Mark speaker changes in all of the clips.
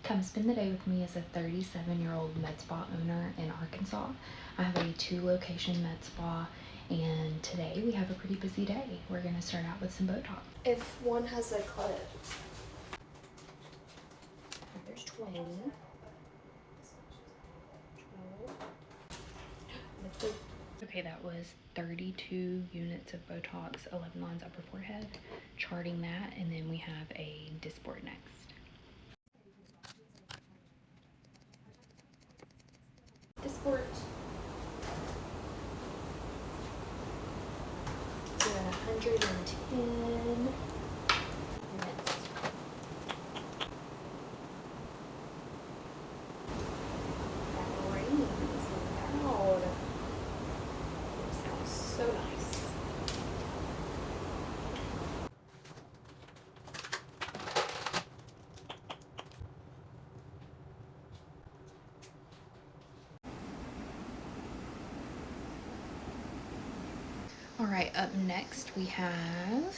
Speaker 1: Come spend the day with me as a 37-year-old med spa owner in Arkansas. I have a 2-location med spa, and today we have a pretty busy day. We're going to start out with some Botox.
Speaker 2: If one has a clip. There's 20. 12.
Speaker 1: Okay, that was 32 units of Botox, 11 lines upper forehead, charting that, and then we have a Dysport next.
Speaker 2: Dysport. So 110 minutes. That rain is loud. It sounds so nice.
Speaker 1: All right, up next we have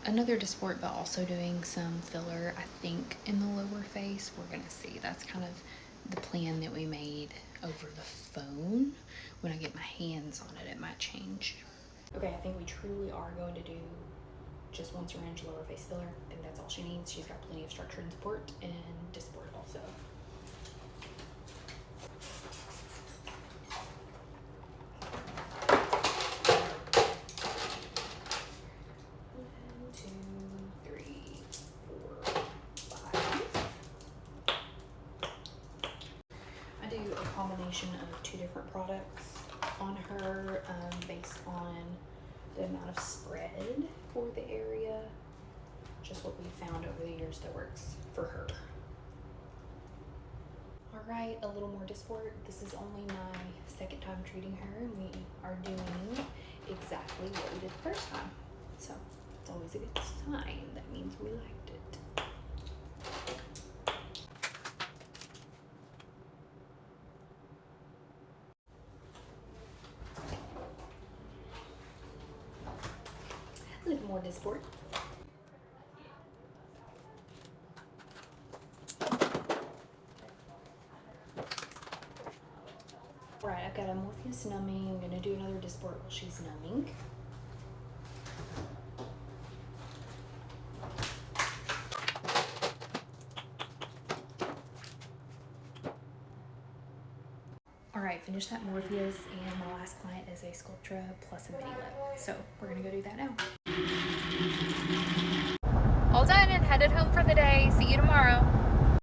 Speaker 1: another Dysport, but also doing some filler, I think, in the lower face. We're gonna see. That's kind of the plan that we made over the phone. When I get my hands on it, it might change. Okay, I think we truly are going to do just one syringe lower face filler. I think that's all she needs. She's got plenty of structure and support, and Dysport also. Combination of 2 different products on her based on the amount of spread for the area, just what we found over the years that works for her. All right, a little more Dysport. This is only my 2nd time treating her, and we are doing exactly what we did the first time, so it's always a good sign. That means we liked it. A little more Dysport. Alright, I've got a Morpheus numbing. I'm going to do another Dysport while she's numbing. Alright, finish that Morpheus, and my last client is a Sculptra plus a mini lip. So we're going to go do that now.
Speaker 3: All done and headed home for the day. See you tomorrow.